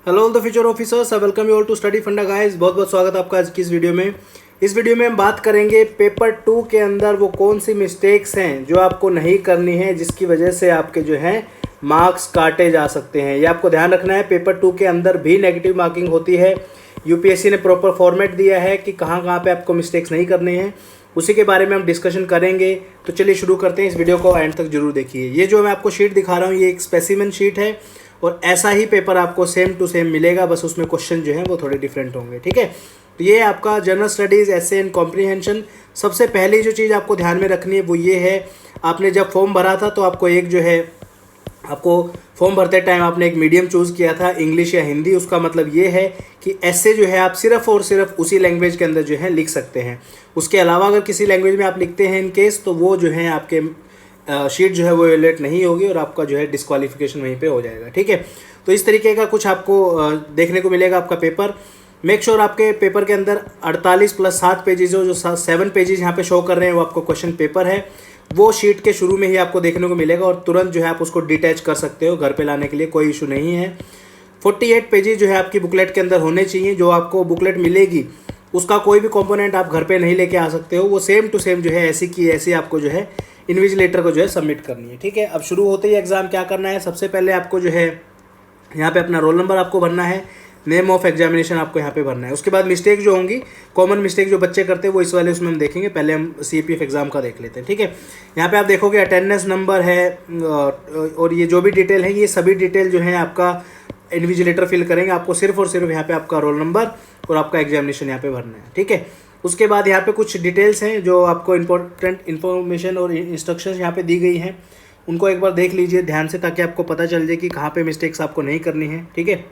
Hello all the future officers, I welcome you all to Study Funda guys. बहुत बहुत स्वागत है आपका आज की इस वीडियो में। इस वीडियो में हम बात करेंगे पेपर 2 के अंदर वो कौन सी मिस्टेक्स हैं जो आपको नहीं करनी है, जिसकी वजह से आपके जो हैं मार्क्स काटे जा सकते हैं। ये आपको ध्यान रखना है। पेपर 2 के अंदर भी नेगेटिव मार्किंग होती है। यूपीएससी ने प्रॉपर फॉर्मेट दिया है कि कहाँ कहाँ पे आपको मिस्टेक्स नहीं करने हैं, उसी के बारे में हम डिस्कशन करेंगे। तो चलिए शुरू करते हैं। इस वीडियो को एंड तक जरूर देखिए। ये जो मैं आपको शीट दिखा रहा हूँ ये एक स्पेसिमेन शीट है और ऐसा ही पेपर आपको सेम टू सेम मिलेगा, बस उसमें क्वेश्चन जो है वो थोड़े डिफरेंट होंगे। ठीक है, तो ये आपका general studies, essay and comprehension. सबसे पहली जो चीज़ आपको ध्यान में रखनी है वो ये है, आपने जब फॉर्म भरा था तो आपको एक जो है, आपको फॉर्म भरते टाइम आपने एक मीडियम चूज़ किया था, इंग्लिश या हिंदी। उसका मतलब ये है कि ऐसे जो है आप सिर्फ और सिर्फ उसी लैंग्वेज के अंदर जो है लिख सकते हैं। उसके अलावा अगर किसी लैंग्वेज में आप लिखते हैं इन केस, तो वो जो है आपके शीट जो है वो एवेलुएट नहीं होगी और आपका जो है डिस्क्वालिफिकेशन वहीं पे हो जाएगा। ठीक है, तो इस तरीके का कुछ आपको देखने को मिलेगा आपका पेपर। मेक श्योर आपके पेपर के अंदर 48 + 7 पेजेज हो, जो 7 पेजेज यहाँ पे शो कर रहे हैं वो आपको क्वेश्चन पेपर है। वो शीट के शुरू में ही आपको देखने को मिलेगा और तुरंत जो है आप उसको डिटैच कर सकते हो घर पे लाने के लिए, कोई इशू नहीं है। 48 पेजेज जो है आपकी बुकलेट के अंदर होने चाहिए। जो आपको बुकलेट मिलेगी उसका कोई भी कंपोनेंट आप घर पे नहीं लेके आ सकते हो, वो सेम टू सेम जो है ऐसी की ऐसी आपको जो है इन्विजिलेटर को जो है सबमिट करनी है। ठीक है, अब शुरू होते ही एग्ज़ाम क्या करना है, सबसे पहले आपको जो है यहाँ पे अपना रोल नंबर आपको भरना है, नेम ऑफ एग्जामिनेशन आपको यहाँ पे भरना है। उसके बाद मिस्टेक जो होंगी, कॉमन मिस्टेक जो बच्चे करते हैं वो इस वाले उसमें हम देखेंगे। पहले हम सीपीएफ एग्जाम का देख लेते हैं। ठीक है, यहाँ पे आप देखोगे अटेंडेंस नंबर है और ये जो भी डिटेल है ये सभी डिटेल जो है आपका इन्विजिलेटर फिल करेंगे। आपको सिर्फ और सिर्फ यहाँ पे आपका रोल नंबर और आपका एग्जामिनेशन यहाँ पे भरना है। ठीक है, उसके बाद यहाँ पे कुछ डिटेल्स हैं जो आपको इंपॉर्टेंट इन्फॉर्मेशन और इंस्ट्रक्शंस यहाँ पे दी गई हैं, उनको एक बार देख लीजिए ध्यान से, ताकि आपको पता चल जाए कि कहाँ पे मिस्टेक्स आपको नहीं करनी है। ठीक है,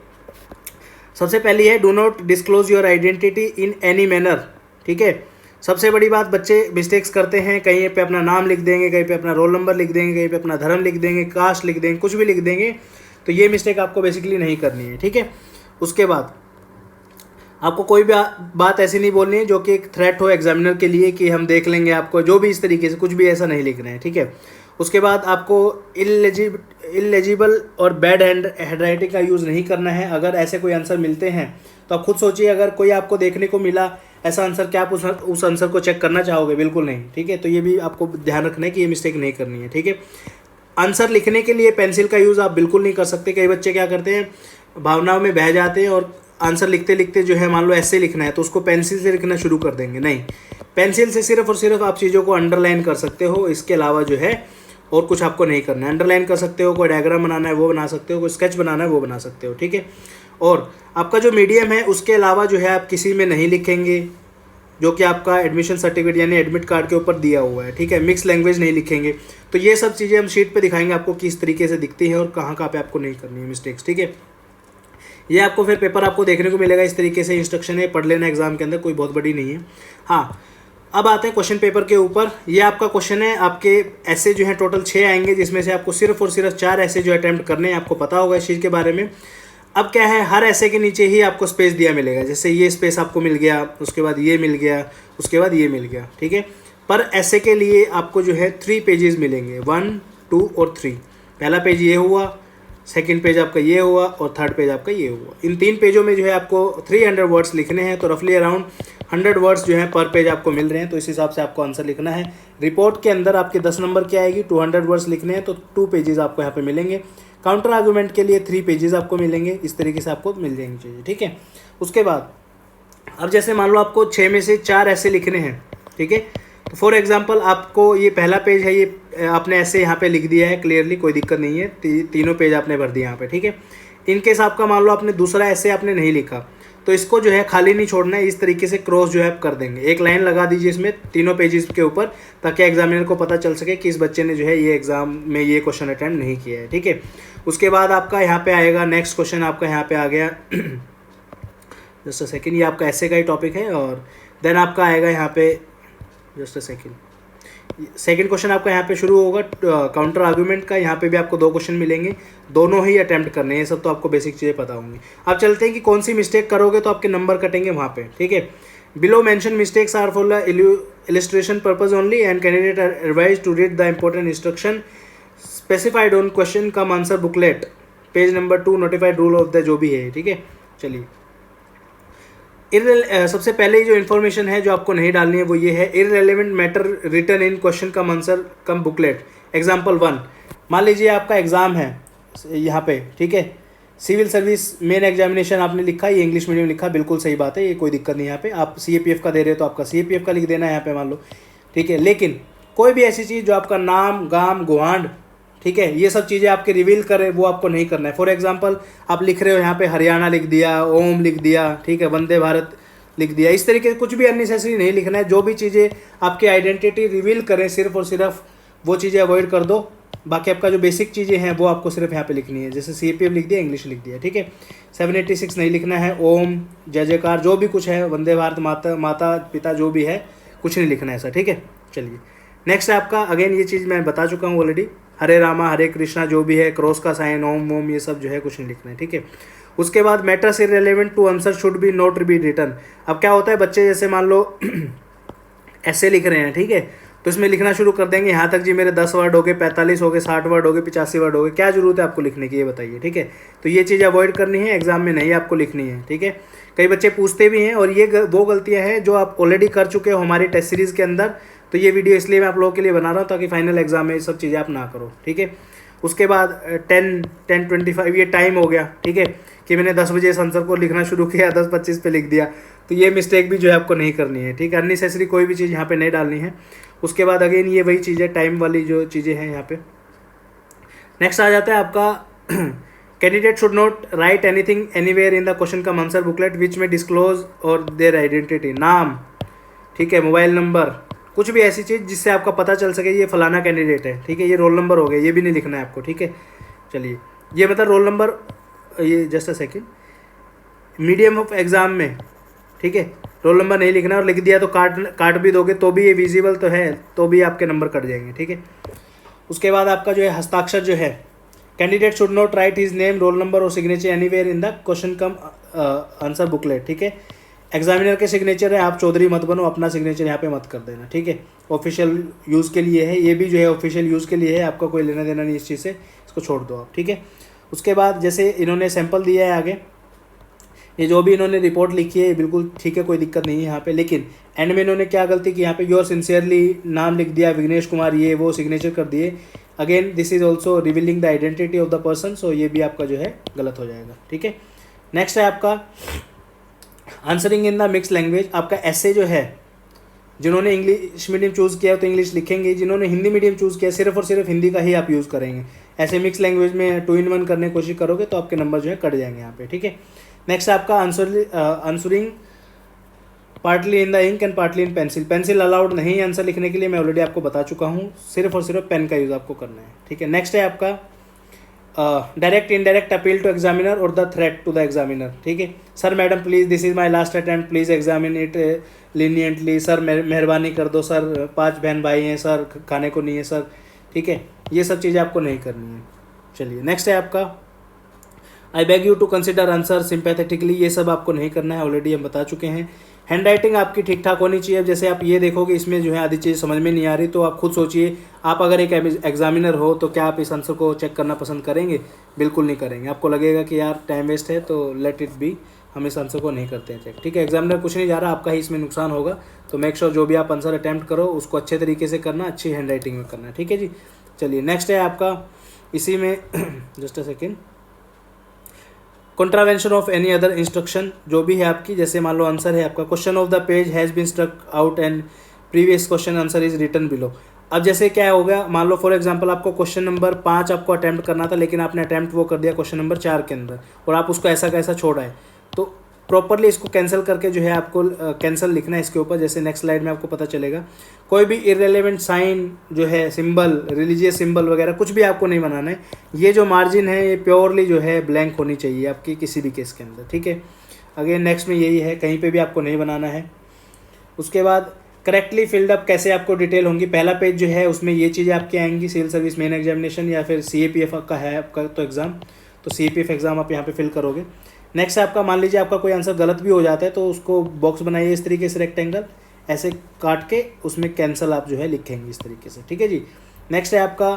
सबसे पहली है do not disclose your identity in any manner. ठीक है, सबसे बड़ी बात, बच्चे मिस्टेक्स करते हैं, कहीं पे अपना नाम लिख देंगे, कहीं पे अपना रोल नंबर लिख देंगे, कहीं पे अपना धर्म लिख देंगे, कास्ट लिख देंगे, कुछ भी लिख देंगे। तो ये मिस्टेक आपको बेसिकली नहीं करनी है। ठीक है, उसके बाद आपको कोई भी बात ऐसी नहीं बोलनी है जो कि एक थ्रेट हो एग्जामिनर के लिए कि हम देख लेंगे आपको, जो भी इस तरीके से कुछ भी ऐसा नहीं लिखना है। ठीक है, उसके बाद आपको इलेजिबल और बैड हैंडराइटिंग का यूज़ नहीं करना है। अगर ऐसे कोई आंसर मिलते हैं तो आप खुद सोचिए, अगर कोई आपको देखने को मिला ऐसा आंसर, क्या आप उस आंसर को चेक करना चाहोगे? बिल्कुल नहीं। ठीक है, तो ये भी आपको ध्यान रखना है कि ये मिस्टेक नहीं करनी है। ठीक है, आंसर लिखने के लिए पेंसिल का यूज़ आप बिल्कुल नहीं कर सकते। कई बच्चे क्या करते हैं, भावनाओं में बह जाते हैं और आंसर लिखते लिखते जो है, मान लो ऐसे लिखना है तो उसको पेंसिल से लिखना शुरू कर देंगे। नहीं, पेंसिल से सिर्फ और सिर्फ आप चीज़ों को अंडरलाइन कर सकते हो, इसके अलावा जो है और कुछ आपको नहीं करना है। अंडरलाइन कर सकते हो, कोई डायग्राम बनाना है वो बना सकते हो, कोई स्केच बनाना है वो बना सकते हो। ठीक है, और आपका जो मीडियम है उसके अलावा जो है आप किसी में नहीं लिखेंगे जो कि आपका एडमिशन सर्टिफिकेट यानी एडमिट कार्ड के ऊपर दिया हुआ है। ठीक है, मिक्स लैंग्वेज नहीं लिखेंगे। तो ये सब चीज़ें हम शीट पे दिखाएंगे आपको किस तरीके से दिखती है और कहाँ कहाँ पे आपको नहीं करनी है मिस्टेक्स। ठीक है, ये आपको फिर पेपर आपको देखने को मिलेगा इस तरीके से, इंस्ट्रक्शन है, पढ़ लेना एग्जाम के अंदर, कोई बहुत बड़ी नहीं है। हाँ, अब आते हैं क्वेश्चन पेपर के ऊपर। ये आपका क्वेश्चन है, आपके ऐसे जो है टोटल 6 आएंगे, जिसमें से आपको सिर्फ और सिर्फ 4 ऐसे जो अटैम्प्ट करने हैं। आपको पता होगा इस चीज़ के बारे में। अब क्या है, हर ऐसे के नीचे ही आपको स्पेस दिया मिलेगा, जैसे ये स्पेस आपको मिल गया, उसके बाद ये मिल गया, उसके बाद ये मिल गया। ठीक है, पर ऐसे के लिए आपको जो है 3 पेजेस मिलेंगे, 1, 2 और 3। पहला पेज ये हुआ, सेकंड पेज आपका ये हुआ और थर्ड पेज आपका ये हुआ। इन 3 पेजों में जो है आपको 300 वर्ड्स लिखने हैं, तो रफली अराउंड 100 वर्ड्स जो है पर पेज आपको मिल रहे हैं। तो इस हिसाब से आपको आंसर लिखना है। रिपोर्ट के अंदर आपके 10 नंबर की आएगी, 200 वर्ड्स लिखने हैं, तो 2 पेजेस आपको यहाँ पे मिलेंगे। काउंटर आर्गूमेंट के लिए 3 पेजेस आपको मिलेंगे। इस तरीके से आपको मिल जाएंगी चीज़ें। ठीक है, उसके बाद अब जैसे मान लो आपको 6 में से 4 ऐसे लिखने हैं। ठीक है, तो फॉर एग्जांपल आपको ये पहला पेज है, ये आपने ऐसे यहाँ पे लिख दिया है क्लियरली, कोई दिक्कत नहीं है। तीनों पेज आपने भर दिए यहाँ पे। ठीक है, इनकेस आपका मान लो आपने दूसरा ऐसे आपने नहीं लिखा, तो इसको जो है खाली नहीं छोड़ना है, इस तरीके से क्रॉस जो है आप कर देंगे। एक लाइन लगा दीजिए इसमें तीनों पेजेस के ऊपर, ताकि एग्जामिनर को पता चल सके कि इस बच्चे ने जो है ये एग्जाम में ये क्वेश्चन अटेम्प्ट नहीं किया है। ठीक है, उसके बाद आपका यहाँ पे आएगा नेक्स्ट क्वेश्चन, आपका यहाँ पे आ गया जस्ट अ सेकेंड, ये आपका ऐसे का ही टॉपिक है। और देन आपका आएगा यहाँ पे just a second, second question आपका यहाँ पे शुरू होगा काउंटर आर्गूमेंट का। यहाँ पे भी आपको 2 क्वेश्चन मिलेंगे, दोनों ही अटेम्प्ट करने हैं। ये सब तो आपको बेसिक चीज़ें पता होंगी। अब चलते हैं कि कौन सी मिस्टेक करोगे तो आपके नंबर कटेंगे वहाँ पे। ठीक है, below mention mistakes are for the illustration purpose only and candidate are advised to read the important instruction specified on question cum answer booklet page number 2 notified rule of the जो भी है, ठीक है। चलिए सबसे पहले जो इन्फॉर्मेशन है जो आपको नहीं डालनी है वो ये है, irrelevant matter written in question cum answer cum booklet. Example 1, मान लीजिए आपका एग्ज़ाम है यहाँ पे, ठीक है, सिविल सर्विस मेन एग्जामिनेशन आपने लिखा, ये इंग्लिश मीडियम लिखा, बिल्कुल सही बात है, ये कोई दिक्कत नहीं। यहाँ पे आप CAPF का दे रहे हो तो आपका CAPF का लिख देना है यहाँ पे मान लो, ठीक है। लेकिन कोई भी ऐसी चीज़ जो आपका नाम गाम गुहांड, ठीक है, ये सब चीज़ें आपके रिवील करें वो आपको नहीं करना है। फॉर एग्जांपल आप लिख रहे हो यहाँ पे हरियाणा लिख दिया, ओम लिख दिया, ठीक है, वंदे भारत लिख दिया, इस तरीके कुछ भी अननेसेसरी नहीं लिखना है। जो भी चीज़ें आपकी आइडेंटिटी रिवील करें सिर्फ और सिर्फ वो चीज़ें अवॉइड कर दो। बाकी आपका जो बेसिक चीज़ें हैं वो आपको सिर्फ यहाँ पे लिखनी है, जैसे CAPF लिख दिया, इंग्लिश लिख दिया, ठीक है। 786 नहीं लिखना है, ओम जय जयकार जो भी कुछ है, वंदे भारत माता पिता जो भी है कुछ नहीं लिखना है ऐसा, ठीक है। चलिए नेक्स्ट है आपका, अगेन ये चीज़ मैं बता चुका हूँ ऑलरेडी, हरे रामा हरे कृष्णा जो भी है, क्रॉस का साइन, ओम वोम ये सब जो है कुछ नहीं लिखना है, ठीक है। उसके बाद matters irrelevant to answer should be not be written. अब क्या होता है, बच्चे जैसे मान लो ऐसे लिख रहे हैं, ठीक है, तो इसमें लिखना शुरू कर देंगे यहाँ तक जी मेरे 10 वर्ड हो गए, 45 हो गए, 60 वर्ड हो गए, 85 वर्ड हो गए, क्या जरूरत है आपको लिखने की ये बताइए, ठीक है। तो ये चीज़ अवॉइड करनी है, एग्जाम में नहीं आपको लिखनी है, ठीक है। कई बच्चे पूछते भी हैं और ये वो गलतियाँ हैं जो आप ऑलरेडी कर चुके हो हमारी टेस्ट सीरीज़ के अंदर। तो ये वीडियो इसलिए मैं आप लोगों के लिए बना रहा हूँ ताकि फाइनल एग्जाम में ये सब चीज़ें आप ना करो, ठीक है। उसके बाद 10:25 ये टाइम हो गया, ठीक है, कि मैंने 10 बजे इस आंसर को लिखना शुरू किया, 10:25 पे लिख दिया, तो ये मिस्टेक भी जो है आपको नहीं करनी है, ठीक है। अननेसेसरी कोई भी चीज़ यहाँ पे नहीं डालनी है। उसके बाद अगेन ये वही चीज़ है, टाइम वाली जो चीज़ें हैं यहाँ पे। नेक्स्ट आ जाता है आपका candidate should not write anything anywhere in the question cum answer booklet which में डिस्क्लोज और देयर आइडेंटिटी, नाम, ठीक है, मोबाइल नंबर, कुछ भी ऐसी चीज़ जिससे आपका पता चल सके ये फलाना कैंडिडेट है, ठीक है। ये रोल नंबर हो गया, ये भी नहीं लिखना है आपको, ठीक है। चलिए ये मतलब रोल नंबर, ये just a second, medium of exam में, ठीक है, रोल नंबर नहीं लिखना, और लिख दिया तो काट भी दोगे तो भी ये विजिबल तो है, तो भी आपके नंबर कट जाएंगे, ठीक है। उसके बाद आपका जो है हस्ताक्षर जो है, candidate should not write his name roll number और signature anywhere in the question cum answer booklet, ठीक है। एग्जामिनर के सिग्नेचर है, आप चौधरी मत बनो, अपना सिग्नेचर यहाँ पे मत कर देना, ठीक है। ऑफिशियल यूज़ के लिए है, ये भी जो है ऑफिशियल यूज़ के लिए है, आपका कोई लेना देना नहीं इस चीज़ से, इसको छोड़ दो आप, ठीक है। उसके बाद जैसे इन्होंने सैंपल दिया है आगे, ये जो भी इन्होंने रिपोर्ट लिखी है बिल्कुल ठीक है, कोई दिक्कत नहीं है यहाँ पे, लेकिन एंड में इन्होंने क्या गलती की, यहाँ पे योर सिंसियरली नाम लिख दिया, विघ्नेश कुमार, ये वो सिग्नेचर कर दिए। Again this is also revealing the identity of the person, so ये भी आपका जो है गलत हो जाएगा, ठीक है। नेक्स्ट है आपका answering in the mix language. आपका ऐसे जो है, जिन्होंने इंग्लिश मीडियम चूज़ किया तो इंग्लिश लिखेंगे, जिन्होंने हिंदी मीडियम चूज़ किया सिर्फ और सिर्फ हिंदी का ही आप यूज़ करेंगे। ऐसे मिक्स लैंग्वेज में 2 in 1 करने की कोशिश करोगे तो आपके नंबर जो है कट जाएंगे यहाँ पे, ठीक है। नेक्स्ट आपका answering partly in the ink and partly in pencil. Pencil allowed नहीं है आंसर लिखने के लिए, मैं ऑलरेडी आपको बता चुका हूँ, सिर्फ और सिर्फ पेन का यूज़ आपको करना है, ठीक है। नेक्स्ट है आपका direct indirect appeal to examiner और the threat to the examiner, ठीक है। Sir madam please this is my last attempt, please examine it leniently, sir मेहरबानी कर दो सर, 5 बहन भाई हैं सर, खाने को नहीं है सर, ठीक है। ये सब चीज़ें आपको नहीं करनी है। चलिए नेक्स्ट है आपका I beg you to consider answer sympathetically, ये सब आपको नहीं करना है, ऑलरेडी हम बता चुके हैं। हैंड राइटिंग आपकी ठीक ठाक होनी चाहिए। अब जैसे आप ये देखोगे इसमें जो है आधी चीज़ समझ में नहीं आ रही, तो आप खुद सोचिए, आप अगर एक एग्जामिनर हो तो क्या आप इस आंसर को चेक करना पसंद करेंगे? बिल्कुल नहीं करेंगे। आपको लगेगा कि यार टाइम वेस्ट है, तो लेट इट बी, हम इस आंसर को नहीं करते हैं चेक, ठीक है। एग्जामिनर कुछ नहीं जा रहा, आपका ही इसमें नुकसान होगा, तो मेक श्योर जो भी आप आंसर अटैम्प्ट करो उसको अच्छे तरीके से करना, अच्छी हैंड राइटिंग में करना, ठीक है जी। चलिए नेक्स्ट है आपका इसी में just a second, contravention of any other instruction जो भी है आपकी, जैसे मान लो आंसर है आपका question of the page has been struck out and previous question answer is written below. अब जैसे क्या हो गया, मान लो फॉर एग्जांपल आपको क्वेश्चन नंबर 5 आपको अटैम्प्ट करना था, लेकिन आपने अटैम्प्ट वो कर दिया क्वेश्चन नंबर 4 के अंदर, और आप उसको ऐसा कैसा छोड़ा है, तो प्रॉपरली इसको कैंसिल करके जो है आपको कैंसिल लिखना है इसके ऊपर, जैसे नेक्स्ट स्लाइड में आपको पता चलेगा। कोई भी इररेलेवेंट साइन जो है, सिंबल, रिलीजियस सिंबल वगैरह कुछ भी आपको नहीं बनाना है। ये जो मार्जिन है ये प्योरली जो है ब्लैंक होनी चाहिए आपकी किसी भी केस के अंदर, ठीक है। अगेन नेक्स्ट में यही है, कहीं पे भी आपको नहीं बनाना है। उसके बाद करेक्टली फिल्ड अप कैसे आपको डिटेल होंगी, पहला पेज जो है उसमें ये चीज़ें आपकी आएंगी, सिविल सर्विस मेन एग्जामिनेशन या फिर CAPF का है आपका तो एग्ज़ाम, तो CAPF एग्ज़ाम आप यहाँ पे फिल करोगे। नेक्स्ट आपका मान लीजिए आपका कोई आंसर गलत भी हो जाता है, तो उसको बॉक्स बनाइए इस तरीके से, रेक्टेंगल ऐसे काट के उसमें कैंसिल आप जो है लिखेंगे इस तरीके से, ठीक है जी। नेक्स्ट है आपका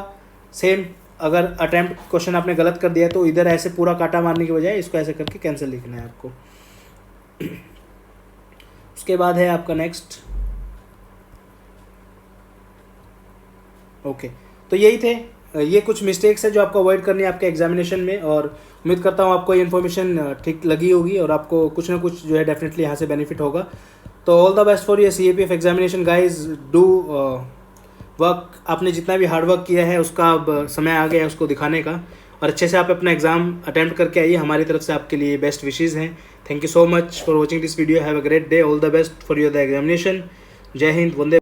सेम अगर अटैम्प्ट क्वेश्चन आपने गलत कर दिया है तो इधर ऐसे पूरा काटा मारने की बजाय इसको ऐसे करके कैंसिल लिखना है आपको। उसके बाद है आपका नेक्स्ट। ओके, तो यही थे, ये कुछ मिस्टेक्स है जो आपको अवॉइड करनी है आपके एग्जामिनेशन में, और उम्मीद करता हूँ आपको ये इन्फॉर्मेशन ठीक लगी होगी और आपको कुछ ना कुछ जो है डेफिनेटली यहाँ से बेनिफिट होगा। तो all the best for your CAPF examination guys. Do work, आपने जितना भी हार्ड वर्क किया है उसका अब समय आ गया है उसको दिखाने का, और अच्छे से आप अपना एग्जाम अटेम्प्ट करके आइए। हमारी तरफ से आपके लिए बेस्ट विशेज़ हैं। Thank you so much for watching this video. Have a great day. All the best for your the examination. जय हिंद, वंदे